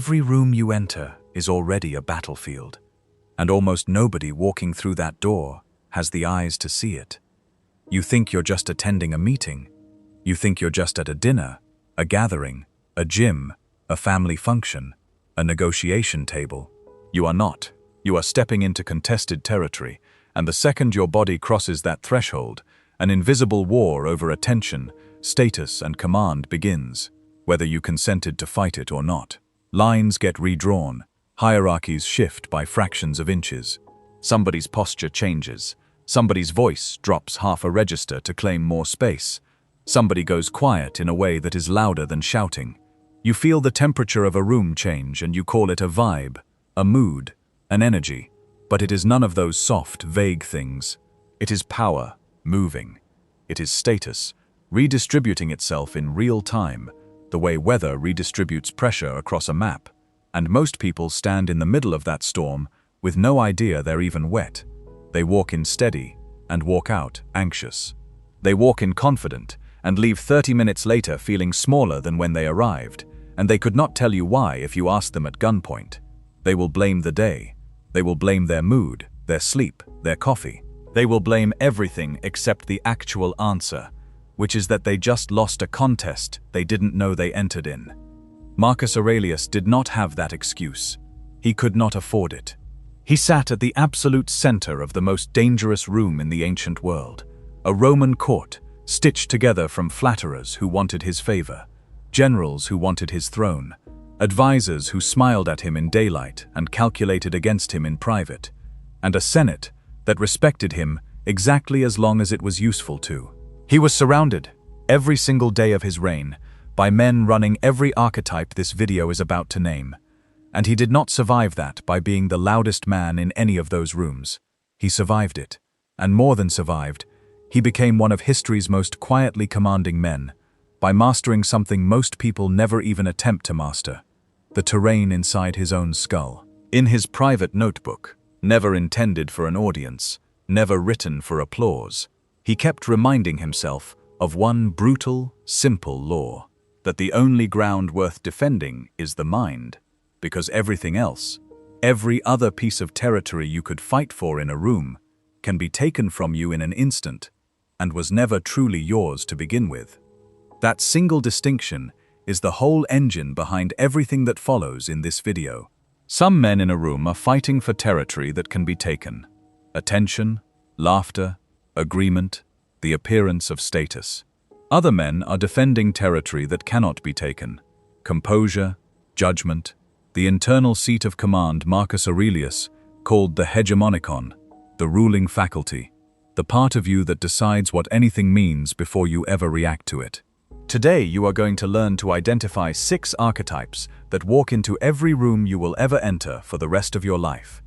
Every room you enter is already a battlefield, and almost nobody walking through that door has the eyes to see it. You think you're just attending a meeting. You think you're just at a dinner, a gathering, a gym, a family function, a negotiation table. You are not. You are stepping into contested territory, and the second your body crosses that threshold, an invisible war over attention, status, and command begins, whether you consented to fight it or not. Lines get redrawn, hierarchies shift by fractions of inches. Somebody's posture changes. Somebody's voice drops half a register to claim more space. Somebody goes quiet in a way that is louder than shouting. You feel the temperature of a room change and you call it a vibe, a mood, an energy. But it is none of those soft, vague things. It is power, moving. It is status, redistributing itself in real time, the way weather redistributes pressure across a map. And most people stand in the middle of that storm with no idea they're even wet. They walk in steady and walk out anxious. They walk in confident and leave 30 minutes later feeling smaller than when they arrived, and they could not tell you why if you asked them at gunpoint. They will blame the day. They will blame their mood, their sleep, their coffee. They will blame everything except the actual answer, which is that they just lost a contest they didn't know they entered in. Marcus Aurelius did not have that excuse. He could not afford it. He sat at the absolute center of the most dangerous room in the ancient world, a Roman court stitched together from flatterers who wanted his favor, generals who wanted his throne, advisors who smiled at him in daylight and calculated against him in private, and a senate that respected him exactly as long as it was useful to. He was surrounded, every single day of his reign, by men running every archetype this video is about to name. And he did not survive that by being the loudest man in any of those rooms. He survived it, and more than survived, he became one of history's most quietly commanding men, by mastering something most people never even attempt to master: the terrain inside his own skull. In his private notebook, never intended for an audience, never written for applause, he kept reminding himself of one brutal, simple law: that the only ground worth defending is the mind, because everything else, every other piece of territory you could fight for in a room, can be taken from you in an instant, and was never truly yours to begin with. That single distinction is the whole engine behind everything that follows in this video. Some men in a room are fighting for territory that can be taken: attention, laughter, agreement, the appearance of status. Other men are defending territory that cannot be taken: composure, judgment, the internal seat of command Marcus Aurelius called the hegemonikon, the ruling faculty, the part of you that decides what anything means before you ever react to it. Today you are going to learn to identify 6 archetypes that walk into every room you will ever enter for the rest of your life.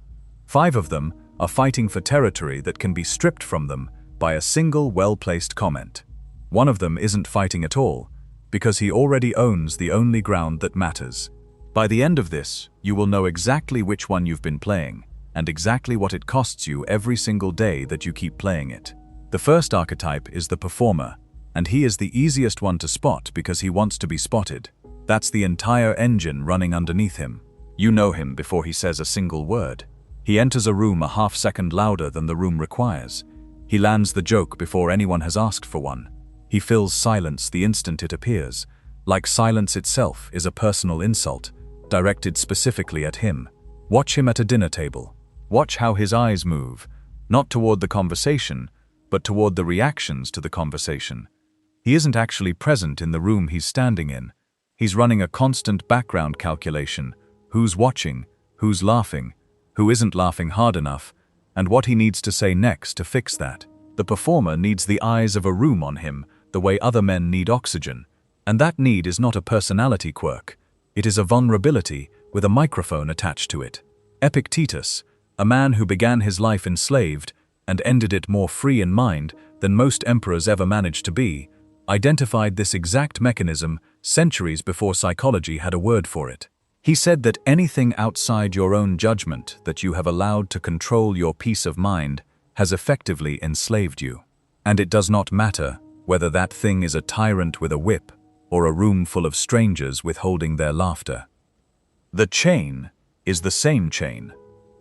5 of them are fighting for territory that can be stripped from them by a single well-placed comment. One of them isn't fighting at all, because he already owns the only ground that matters. By the end of this, you will know exactly which one you've been playing, and exactly what it costs you every single day that you keep playing it. The first archetype is the performer, and he is the easiest one to spot because he wants to be spotted. That's the entire engine running underneath him. You know him before he says a single word. He enters a room a half-second louder than the room requires. He lands the joke before anyone has asked for one. He fills silence the instant it appears, like silence itself is a personal insult, directed specifically at him. Watch him at a dinner table. Watch how his eyes move, not toward the conversation, but toward the reactions to the conversation. He isn't actually present in the room he's standing in. He's running a constant background calculation: who's watching, who's laughing, who isn't laughing hard enough, and what he needs to say next to fix that. The performer needs the eyes of a room on him the way other men need oxygen, and that need is not a personality quirk. It is a vulnerability with a microphone attached to it. Epictetus, a man who began his life enslaved and ended it more free in mind than most emperors ever managed to be, identified this exact mechanism centuries before psychology had a word for it. He said that anything outside your own judgment that you have allowed to control your peace of mind has effectively enslaved you. And it does not matter whether that thing is a tyrant with a whip or a room full of strangers withholding their laughter. The chain is the same chain.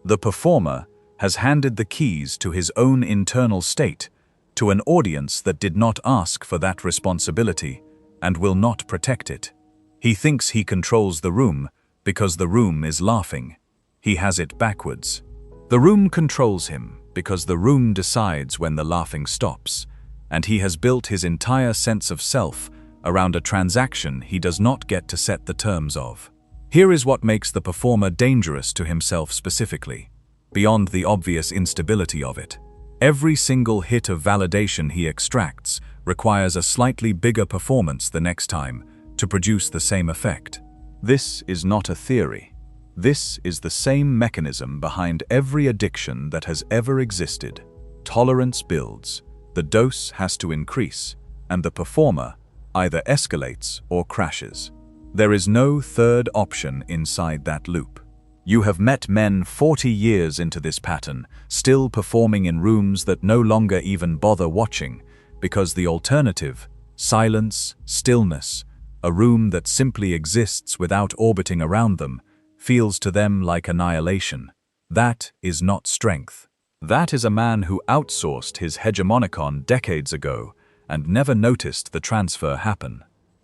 The performer has handed the keys to his own internal state to an audience that did not ask for that responsibility and will not protect it. He thinks he controls the room because the room is laughing. He has it backwards. The room controls him because the room decides when the laughing stops, and he has built his entire sense of self around a transaction he does not get to set the terms of. Here is what makes the performer dangerous to himself specifically, beyond the obvious instability of it. Every single hit of validation he extracts requires a slightly bigger performance the next time to produce the same effect. This is not a theory. This is the same mechanism behind every addiction that has ever existed. Tolerance builds, the dose has to increase, and the performer either escalates or crashes. There is no third option inside that loop. You have met men 40 years into this pattern, still performing in rooms that no longer even bother watching, because the alternative, silence, stillness, a room that simply exists without orbiting around them, feels to them like annihilation. That is not strength. That is a man who outsourced his hegemonicon decades ago and never noticed the transfer happen.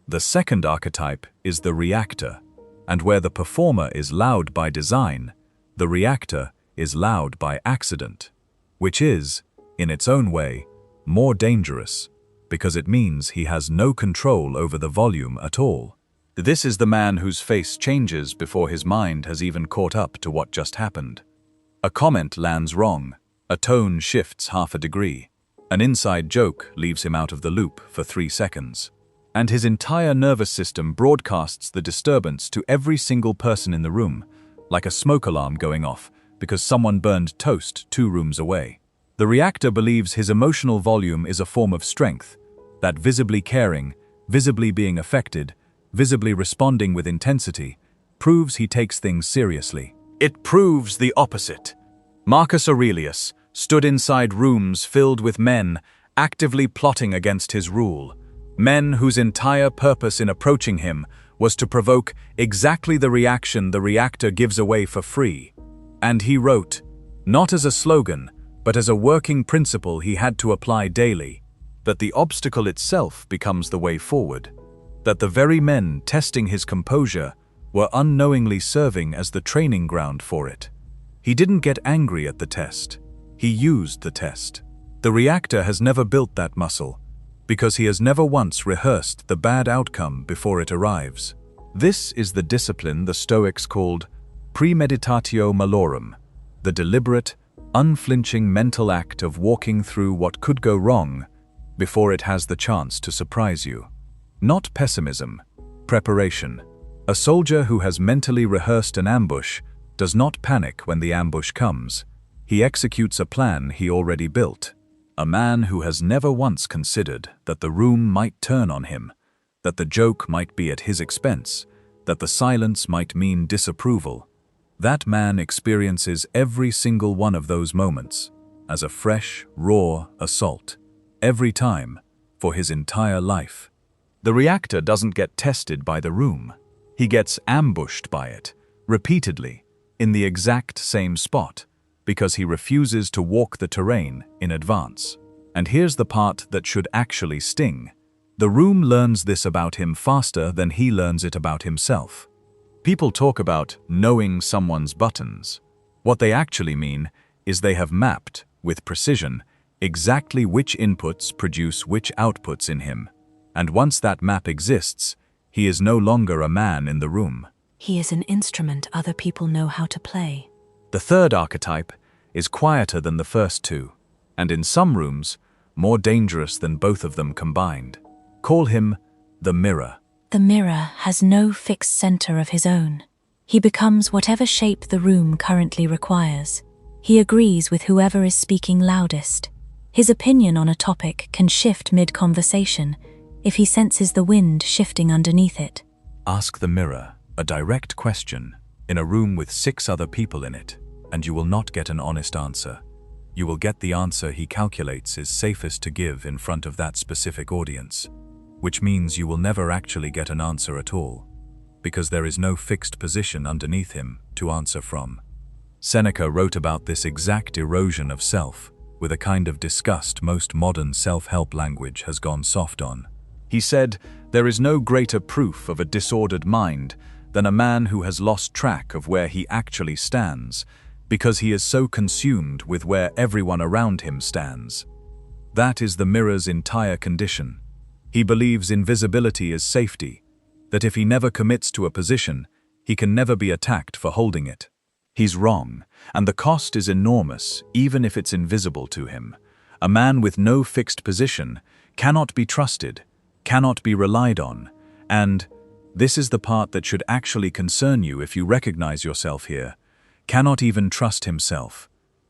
The second archetype is the reactor, and where the performer is loud by design, the reactor is loud by accident, which is, in its own way, more dangerous, because it means he has no control over the volume at all. This is the man whose face changes before his mind has even caught up to what just happened. A comment lands wrong, a tone shifts half a degree, an inside joke leaves him out of the loop for 3 seconds, and his entire nervous system broadcasts the disturbance to every single person in the room, like a smoke alarm going off because someone burned toast 2 rooms away. The reactor believes his emotional volume is a form of strength, that visibly caring, visibly being affected, visibly responding with intensity, proves he takes things seriously. It proves the opposite. Marcus Aurelius stood inside rooms filled with men actively plotting against his rule, men whose entire purpose in approaching him was to provoke exactly the reaction the reactor gives away for free. And he wrote, not as a slogan, but as a working principle he had to apply daily, that the obstacle itself becomes the way forward, that the very men testing his composure were unknowingly serving as the training ground for it. He didn't get angry at the test. He used the test. The reactor has never built that muscle, because he has never once rehearsed the bad outcome before it arrives. This is the discipline the Stoics called premeditatio malorum, the deliberate, unflinching mental act of walking through what could go wrong before it has the chance to surprise you. Not pessimism, preparation. A soldier who has mentally rehearsed an ambush does not panic when the ambush comes. He executes a plan he already built. A man who has never once considered that the room might turn on him, that the joke might be at his expense, that the silence might mean disapproval. That man experiences every single one of those moments as a fresh, raw assault, every time, for his entire life. The reactor doesn't get tested by the room. He gets ambushed by it, repeatedly, in the exact same spot, because he refuses to walk the terrain in advance. And here's the part that should actually sting. The room learns this about him faster than he learns it about himself. People talk about knowing someone's buttons. What they actually mean is they have mapped, with precision, exactly which inputs produce which outputs in him. And once that map exists, he is no longer a man in the room. He is an instrument other people know how to play. The third archetype is quieter than the first 2, and in some rooms, more dangerous than both of them combined. Call him the mirror. The mirror has no fixed center of his own. He becomes whatever shape the room currently requires. He agrees with whoever is speaking loudest. His opinion on a topic can shift mid-conversation if he senses the wind shifting underneath it. Ask the mirror a direct question in a room with 6 other people in it, and you will not get an honest answer. You will get the answer he calculates is safest to give in front of that specific audience, which means you will never actually get an answer at all, because there is no fixed position underneath him to answer from. Seneca wrote about this exact erosion of self with a kind of disgust most modern self-help language has gone soft on. He said, "There is no greater proof of a disordered mind than a man who has lost track of where he actually stands, because he is so consumed with where everyone around him stands. That is the mirror's entire condition. He believes invisibility is safety, that if he never commits to a position, he can never be attacked for holding it. He's wrong, and the cost is enormous, even if it's invisible to him. A man with no fixed position cannot be trusted, cannot be relied on, and, this is the part that should actually concern you if you recognize yourself here, cannot even trust himself,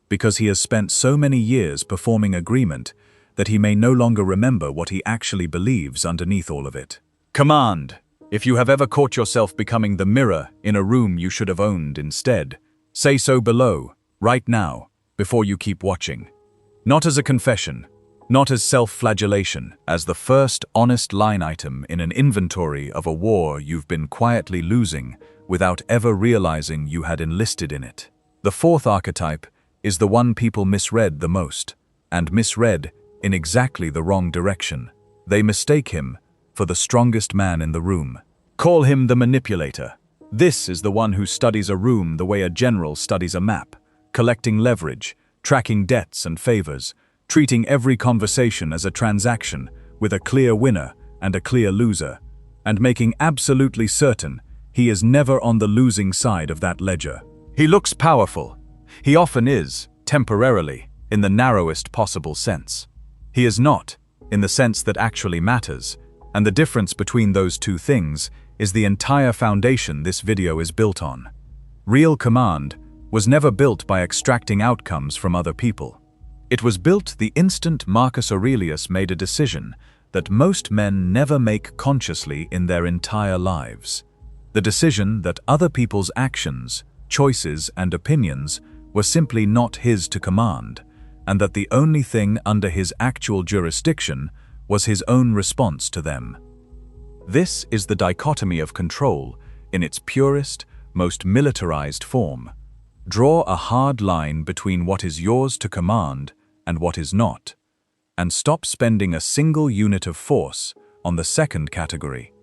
because he has spent so many years performing agreement that he may no longer remember what he actually believes underneath all of it. Command! If you have ever caught yourself becoming the mirror in a room you should have owned instead, say so below, right now, before you keep watching. Not as a confession, not as self-flagellation, as the first honest line item in an inventory of a war you've been quietly losing without ever realizing you had enlisted in it. The fourth archetype is the one people misread the most, and misread in exactly the wrong direction. They mistake him for the strongest man in the room. Call him the manipulator. This is the one who studies a room the way a general studies a map, collecting leverage, tracking debts and favors, treating every conversation as a transaction with a clear winner and a clear loser, and making absolutely certain he is never on the losing side of that ledger. He looks powerful. He often is, temporarily, in the narrowest possible sense. He is not, in the sense that actually matters, and the difference between those two things is the entire foundation this video is built on. Real command was never built by extracting outcomes from other people. It was built the instant Marcus Aurelius made a decision that most men never make consciously in their entire lives. The decision that other people's actions, choices, and opinions were simply not his to command, and that the only thing under his actual jurisdiction was his own response to them. This is the dichotomy of control in its purest, most militarized form. Draw a hard line between what is yours to command and what is not, and stop spending a single unit of force on the second category,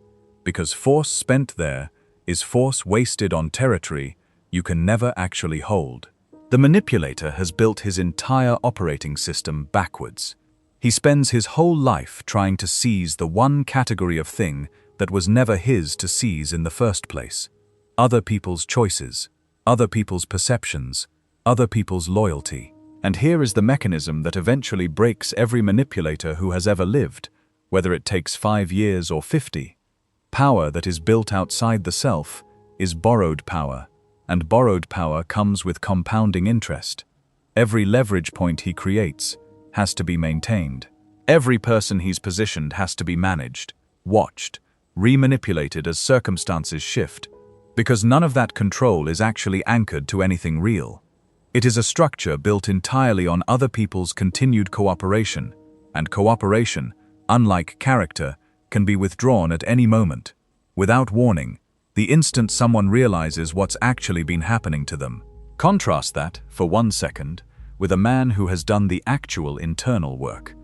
because force spent there is force wasted on territory you can never actually hold. The manipulator has built his entire operating system backwards. He spends his whole life trying to seize the one category of thing that was never his to seize in the first place. Other people's choices, other people's perceptions, other people's loyalty. And here is the mechanism that eventually breaks every manipulator who has ever lived, whether it takes 5 years or 50. Power that is built outside the self is borrowed power, and borrowed power comes with compounding interest. Every leverage point he creates has to be maintained. Every person he's positioned has to be managed, watched, remanipulated as circumstances shift, because none of that control is actually anchored to anything real. It is a structure built entirely on other people's continued cooperation, and cooperation, unlike character, can be withdrawn at any moment, without warning, the instant someone realizes what's actually been happening to them. Contrast that, for 1 second, with a man who has done the actual internal work.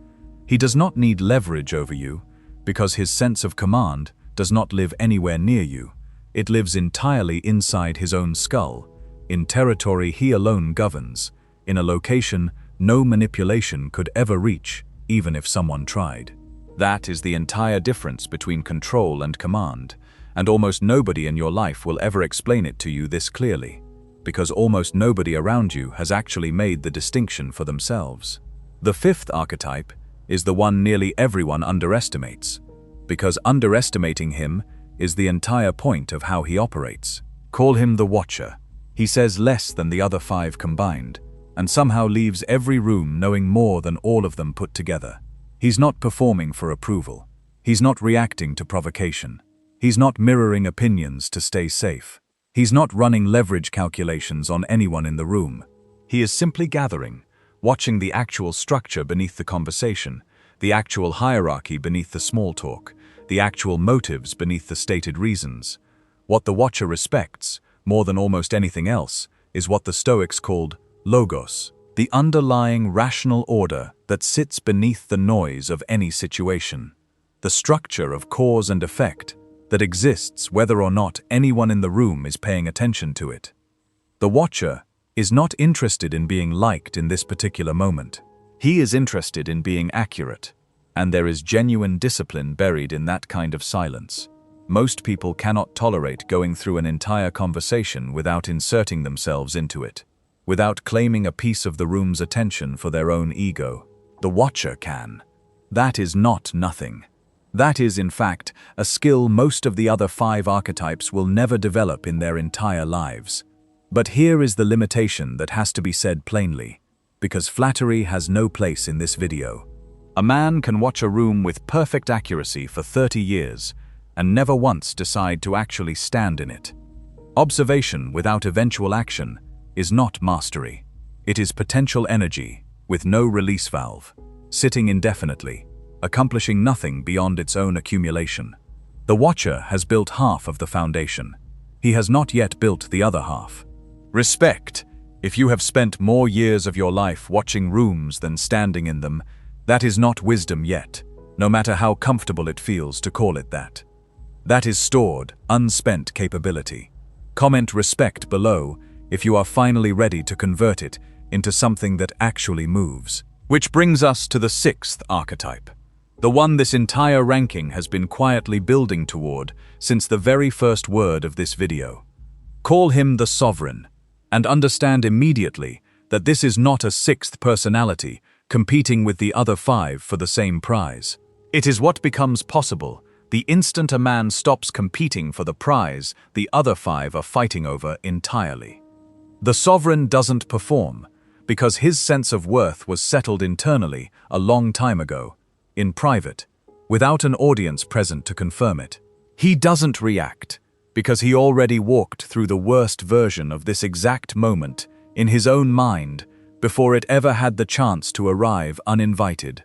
He does not need leverage over you, because his sense of command does not live anywhere near you. It lives entirely inside his own skull, in territory he alone governs, in a location no manipulation could ever reach, even if someone tried. That is the entire difference between control and command, and almost nobody in your life will ever explain it to you this clearly, because almost nobody around you has actually made the distinction for themselves. The fifth archetype is the one nearly everyone underestimates, because underestimating him is the entire point of how he operates. Call him the Watcher. He says less than the other 5 combined, and somehow leaves every room knowing more than all of them put together. He's not performing for approval. He's not reacting to provocation. He's not mirroring opinions to stay safe. He's not running leverage calculations on anyone in the room. He is simply gathering, watching the actual structure beneath the conversation, the actual hierarchy beneath the small talk, the actual motives beneath the stated reasons. What the Watcher respects, more than almost anything else, is what the Stoics called logos, the underlying rational order that sits beneath the noise of any situation, the structure of cause and effect that exists whether or not anyone in the room is paying attention to it. The Watcher is not interested in being liked in this particular moment. He is interested in being accurate, and there is genuine discipline buried in that kind of silence. Most people cannot tolerate going through an entire conversation without inserting themselves into it, without claiming a piece of the room's attention for their own ego. The Watcher can. That is not nothing. That is, in fact, a skill most of the other 5 archetypes will never develop in their entire lives. But here is the limitation that has to be said plainly, because flattery has no place in this video. A man can watch a room with perfect accuracy for 30 years and never once decide to actually stand in it. Observation without eventual action is not mastery. It is potential energy with no release valve, sitting indefinitely, accomplishing nothing beyond its own accumulation. The Watcher has built half of the foundation. He has not yet built the other half. Respect. If you have spent more years of your life watching rooms than standing in them, that is not wisdom yet, no matter how comfortable it feels to call it that. That is stored, unspent capability. Comment respect below if you are finally ready to convert it into something that actually moves. Which brings us to the 6th archetype, the one this entire ranking has been quietly building toward since the very first word of this video. Call him the Sovereign, and understand immediately that this is not a 6th personality competing with the other 5 for the same prize. It is what becomes possible the instant a man stops competing for the prize the other 5 are fighting over entirely. The Sovereign doesn't perform because his sense of worth was settled internally a long time ago, in private, without an audience present to confirm it. He doesn't react because he already walked through the worst version of this exact moment in his own mind before it ever had the chance to arrive uninvited.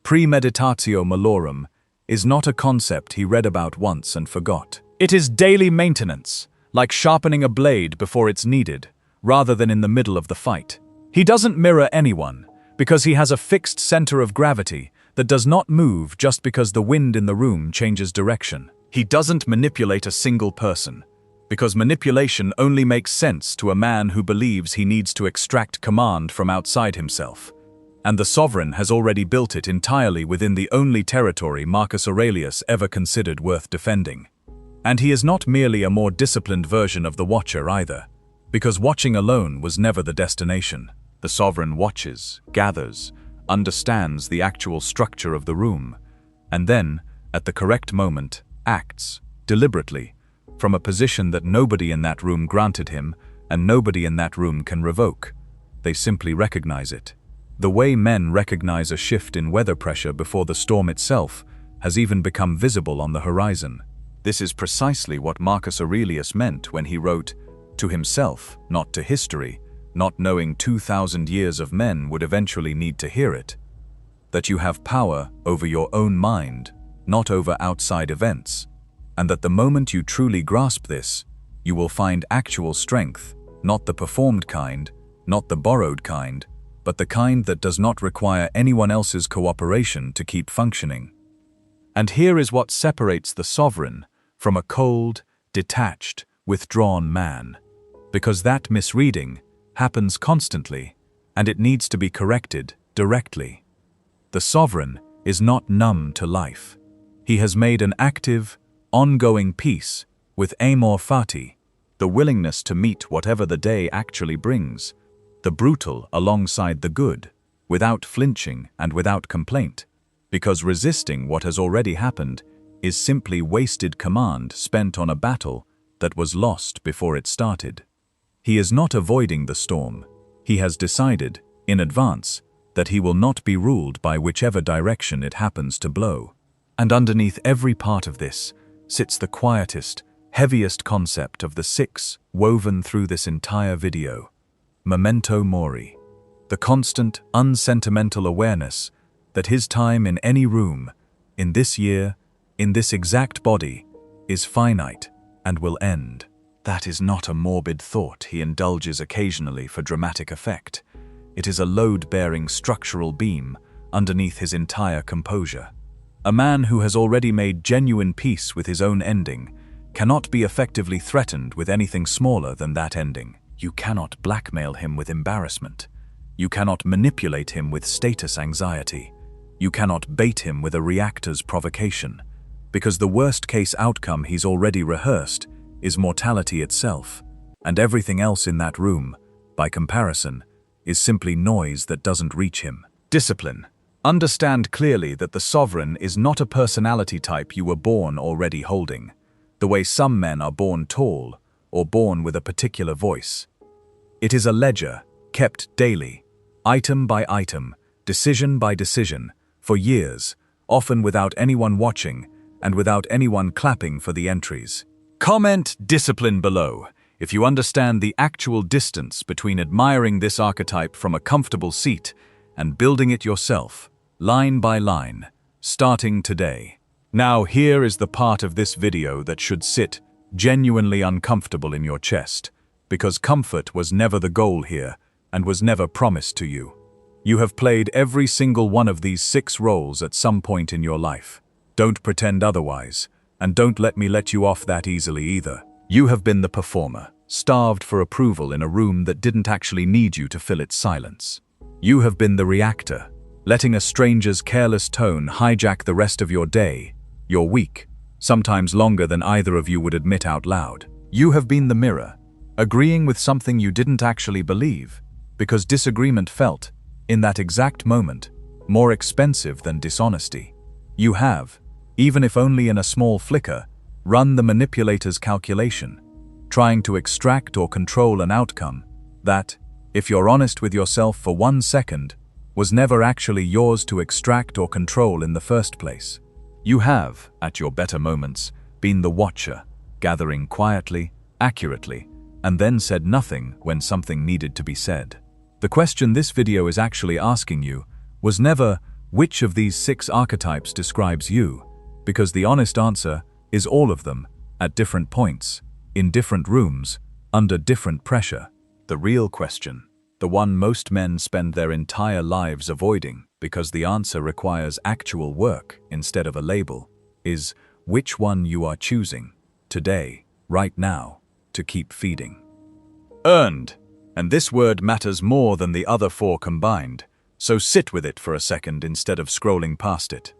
Premeditatio malorum is not a concept he read about once and forgot. It is daily maintenance, like sharpening a blade before it's needed, rather than in the middle of the fight. He doesn't mirror anyone because he has a fixed center of gravity that does not move just because the wind in the room changes direction. He doesn't manipulate a single person, because manipulation only makes sense to a man who believes he needs to extract command from outside himself. And the Sovereign has already built it entirely within the only territory Marcus Aurelius ever considered worth defending. And he is not merely a more disciplined version of the Watcher either, because watching alone was never the destination. The Sovereign watches, gathers, understands the actual structure of the room, and then, at the correct moment, acts, deliberately, from a position that nobody in that room granted him and nobody in that room can revoke. They simply recognize it. The way men recognize a shift in weather pressure before the storm itself has even become visible on the horizon. This is precisely what Marcus Aurelius meant when he wrote, to himself, not to history, not knowing 2,000 years of men would eventually need to hear it, that you have power over your own mind, not over outside events, and that the moment you truly grasp this, you will find actual strength, not the performed kind, not the borrowed kind, but the kind that does not require anyone else's cooperation to keep functioning. And here is what separates the Sovereign from a cold, detached, withdrawn man, because that misreading happens constantly, and it needs to be corrected directly. The Sovereign is not numb to life. He has made an active, ongoing peace with amor fati, the willingness to meet whatever the day actually brings, the brutal alongside the good, without flinching and without complaint, because resisting what has already happened is simply wasted command spent on a battle that was lost before it started. He is not avoiding the storm. He has decided, in advance, that he will not be ruled by whichever direction it happens to blow. And underneath every part of this sits the quietest, heaviest concept of the 6 woven through this entire video. Memento mori, the constant, unsentimental awareness that his time in any room, in this year, in this exact body, is finite and will end. That is not a morbid thought he indulges occasionally for dramatic effect. It is a load-bearing structural beam underneath his entire composure. A man who has already made genuine peace with his own ending cannot be effectively threatened with anything smaller than that ending. You cannot blackmail him with embarrassment. You cannot manipulate him with status anxiety. You cannot bait him with a reactor's provocation, because the worst-case outcome he's already rehearsed is mortality itself, and everything else in that room, by comparison, is simply noise that doesn't reach him. Discipline. Understand clearly that the sovereign is not a personality type you were born already holding, the way some men are born tall or born with a particular voice. It is a ledger, kept daily, item by item, decision by decision, for years, often without anyone watching and without anyone clapping for the entries. Comment discipline below if you understand the actual distance between admiring this archetype from a comfortable seat and building it yourself, line by line, starting today. Now here is the part of this video that should sit genuinely uncomfortable in your chest, because comfort was never the goal here and was never promised to you. You have played every single one of these 6 roles at some point in your life. Don't pretend otherwise, and don't let me let you off that easily either. You have been the performer, starved for approval in a room that didn't actually need you to fill its silence. You have been the reactor, letting a stranger's careless tone hijack the rest of your day, your week, sometimes longer than either of you would admit out loud. You have been the mirror, agreeing with something you didn't actually believe, because disagreement felt, in that exact moment, more expensive than dishonesty. You have, even if only in a small flicker, run the manipulator's calculation, trying to extract or control an outcome that, if you're honest with yourself for 1 second, was never actually yours to extract or control in the first place. You have, at your better moments, been the watcher, gathering quietly, accurately, and then said nothing when something needed to be said. The question this video is actually asking you was never which of these 6 archetypes describes you, because the honest answer is all of them, at different points, in different rooms, under different pressure. The real question, the one most men spend their entire lives avoiding because the answer requires actual work instead of a label, is which one you are choosing, today, right now, to keep feeding. Earned. And this word matters more than the other 4 combined, so sit with it for a second instead of scrolling past it.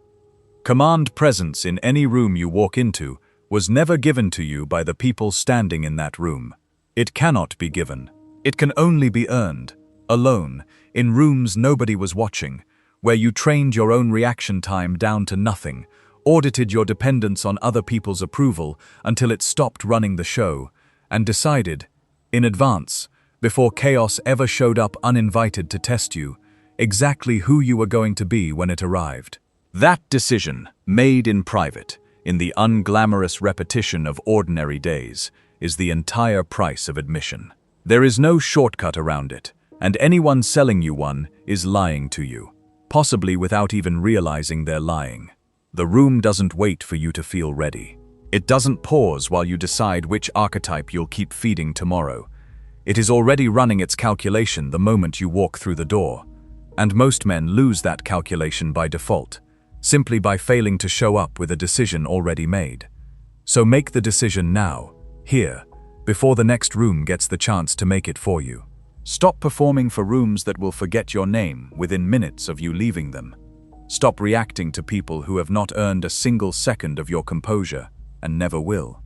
Command presence in any room you walk into was never given to you by the people standing in that room. It cannot be given. It can only be earned, alone, in rooms nobody was watching, where you trained your own reaction time down to nothing, audited your dependence on other people's approval until it stopped running the show, and decided, in advance, before chaos ever showed up uninvited to test you, exactly who you were going to be when it arrived. That decision, made in private, in the unglamorous repetition of ordinary days, is the entire price of admission. There is no shortcut around it, and anyone selling you one is lying to you, possibly without even realizing they're lying. The room doesn't wait for you to feel ready. It doesn't pause while you decide which archetype you'll keep feeding tomorrow. It is already running its calculation the moment you walk through the door, and most men lose that calculation by default, simply by failing to show up with a decision already made. So make the decision now, here, before the next room gets the chance to make it for you. Stop performing for rooms that will forget your name within minutes of you leaving them. Stop reacting to people who have not earned a single second of your composure and never will.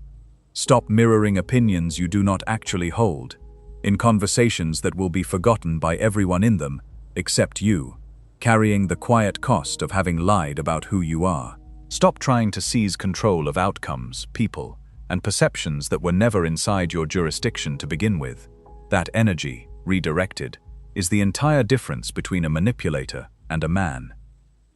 Stop mirroring opinions you do not actually hold, in conversations that will be forgotten by everyone in them, except you, carrying the quiet cost of having lied about who you are. Stop trying to seize control of outcomes, people, and perceptions that were never inside your jurisdiction to begin with. That energy, redirected, is the entire difference between a manipulator and a man.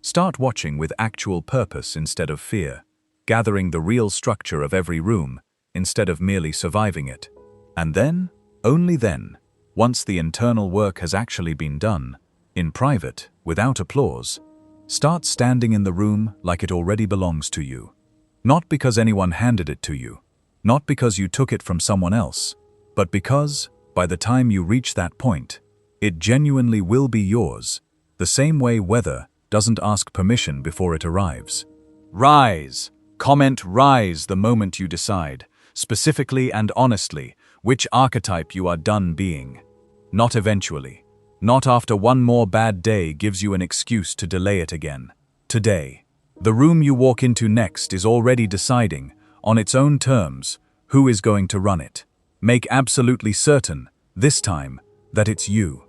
Start watching with actual purpose instead of fear, gathering the real structure of every room instead of merely surviving it. And then, only then, once the internal work has actually been done, in private, without applause, start standing in the room like it already belongs to you. Not because anyone handed it to you, Not because you took it from someone else, but because, by the time you reach that point, it genuinely will be yours, the same way weather doesn't ask permission before it arrives. Rise! Comment rise the moment you decide, specifically and honestly, which archetype you are done being. Not eventually. Not after one more bad day gives you an excuse to delay it again. Today. The room you walk into next is already deciding, on its own terms, who is going to run it. Make absolutely certain, this time, that it's you.